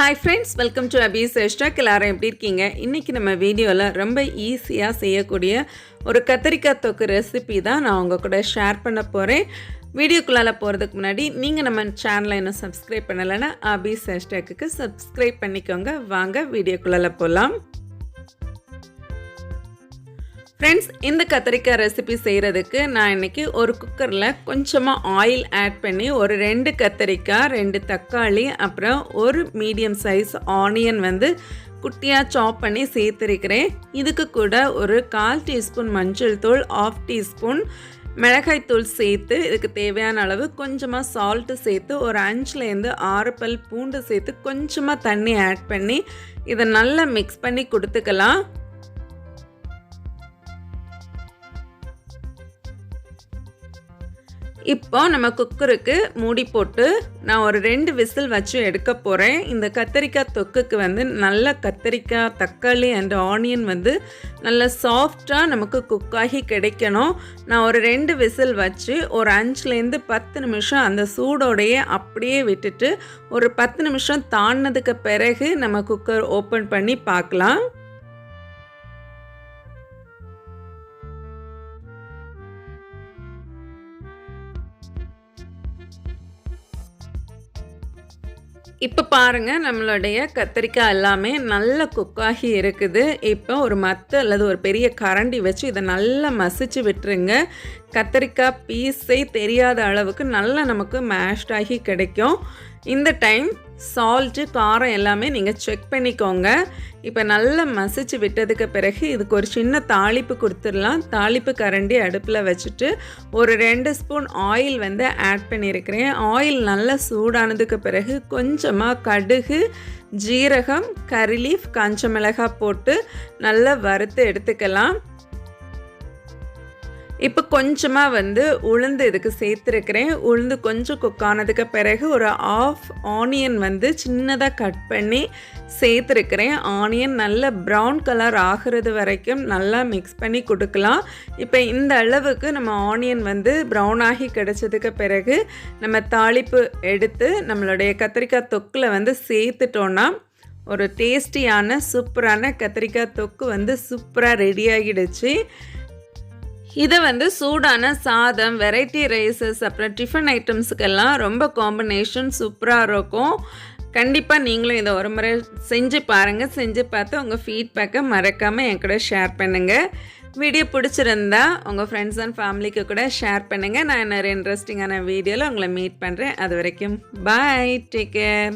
Hi friends, welcome to Abhi's Hashtag. எல்லாரும் எப்படி இருக்கீங்க? இன்னைக்கு நம்ம வீடியோல ரொம்ப ஈஸியா செய்யக்கூடிய ஒரு கத்திரிக்காய் தொக்கு ரெசிபி தான் நான் உங்க கூட ஷேர் பண்ண போறேன். வீடியோக்குள்ள போறதுக்கு முன்னாடி நீங்க நம்ம சேனலை இன்னும் சப்ஸ்கிரைப் பண்ணலனா Abhi's Hashtagக்கு சப்ஸ்கிரைப் பண்ணிக்கோங்க. வாங்க வீடியோக்குள்ள போலாம். Friends, இந்த கத்திரிக்காய் ரெசிபி செய்கிறதுக்கு நான் இன்றைக்கி ஒரு குக்கரில் கொஞ்சமாக ஆயில் ஆட் பண்ணி ஒரு 2 கத்திரிக்காய் 2 தக்காளி அப்புறம் ஒரு மீடியம் சைஸ் ஆனியன் வந்து குட்டியாக சாப் பண்ணி சேர்த்துருக்கிறேன். இதுக்கு கூட ஒரு 1/4 டீஸ்பூன் மஞ்சள் தூள் 1/2 டீஸ்பூன் மிளகாய் தூள் சேர்த்து இதுக்கு தேவையான அளவு கொஞ்சமாக சால்ட்டு சேர்த்து ஒரு 5லேருந்து 6 பல் பூண்டு சேர்த்து கொஞ்சமாக தண்ணி ஆட் பண்ணி இதை நல்லா மிக்ஸ் பண்ணி கொடுத்துக்கலாம். இப்போ நம்ம குக்கருக்கு மூடி போட்டு நான் ஒரு 2 விசில் வச்சு எடுக்க போகிறேன். இந்த கத்திரிக்காய் தொக்குக்கு வந்து நல்ல கத்திரிக்காய் தக்காளி அண்ட் ஆனியன் வந்து நல்ல சாஃப்டாக நமக்கு குக்காகி கிடைக்கணும். நான் ஒரு 2 விசில் வச்சு ஒரு 5லேருந்து 10 நிமிஷம் அந்த சூடோடையே அப்படியே விட்டுட்டு ஒரு 10 நிமிஷம் தாண்டினதுக்கு பிறகு நம்ம குக்கர் ஓப்பன் பண்ணி பார்க்கலாம். இப்போ பாருங்கள், நம்மளுடைய கத்திரிக்காய் எல்லாமே நல்ல குக்காகி இருக்குது. இப்போ ஒரு மத்து அல்லது ஒரு பெரிய கரண்டி வச்சு இதை நல்லா மசிச்சு விட்டுருங்க. கத்திரிக்காய் பீஸே தெரியாத அளவுக்கு நல்லா நமக்கு மேஷ்ட் ஆகி கிடைக்கும். இந்த டைம் சால்ட்டு காரம் எல்லாமே நீங்கள் செக் பண்ணிக்கோங்க. இப்போ நல்லா மசிச்சு விட்டதுக்கு பிறகு இதுக்கு ஒரு சின்ன தாளிப்பு கொடுத்துடலாம். தாளிப்பு கரண்டி அடுப்பில் வச்சுட்டு ஒரு 2 ஸ்பூன் ஆயில் வந்து ஆட் பண்ணியிருக்கிறேன். ஆயில் நல்லா சூடானதுக்கு பிறகு கொஞ்சமாக கடுகு, ஜீரகம், கறி லீஃப், காஞ்ச மிளகாய் போட்டு நல்லா வறுத்து எடுத்துக்கலாம். இப்போ கொஞ்சமாக வந்து உளுந்து இதுக்கு சேர்த்துருக்கிறேன். உளுந்து கொஞ்சம் குக் ஆனதுக்கு பிறகு ஒரு 1/2 ஆனியன் வந்து சின்னதாக கட் பண்ணி சேர்த்துருக்கிறேன். ஆனியன் நல்ல ப்ரௌன் கலர் ஆகிறது வரைக்கும் நல்லா மிக்ஸ் பண்ணி கொடுக்கலாம். இப்போ இந்த அளவுக்கு நம்ம ஆனியன் வந்து ப்ரௌன் ஆகி கிடச்சதுக்கு பிறகு நம்ம தாளிப்பு எடுத்து நம்மளுடைய கத்திரிக்காய் தொக்கில் வந்து சேர்த்துட்டோன்னா ஒரு டேஸ்டியான சூப்பரான கத்திரிக்காய் தொக்கு வந்து சூப்பராக ரெடி ஆகிடுச்சு. இதை வந்து சூடான சாதம், வெரைட்டி ரைஸஸ் அப்புறம் டிஃபன் ஐட்டம்ஸுக்கெல்லாம் ரொம்ப காம்பினேஷன் சூப்பராக இருக்கும். கண்டிப்பாக நீங்களும் இதை ஒரு முறை செஞ்சு பாருங்கள். செஞ்சு பார்த்து உங்கள் ஃபீட்பேக்கை மறக்காமல் என் கூட ஷேர் பண்ணுங்கள். வீடியோ பிடிச்சிருந்தா உங்கள் ஃப்ரெண்ட்ஸ் அண்ட் ஃபேமிலிக்கு கூட ஷேர் பண்ணுங்கள். நான் இன்னொரு இன்ட்ரெஸ்டிங்கான வீடியோவில் உங்களை மீட் பண்ணுறேன். அது வரைக்கும் பாய், டேக் கேர்.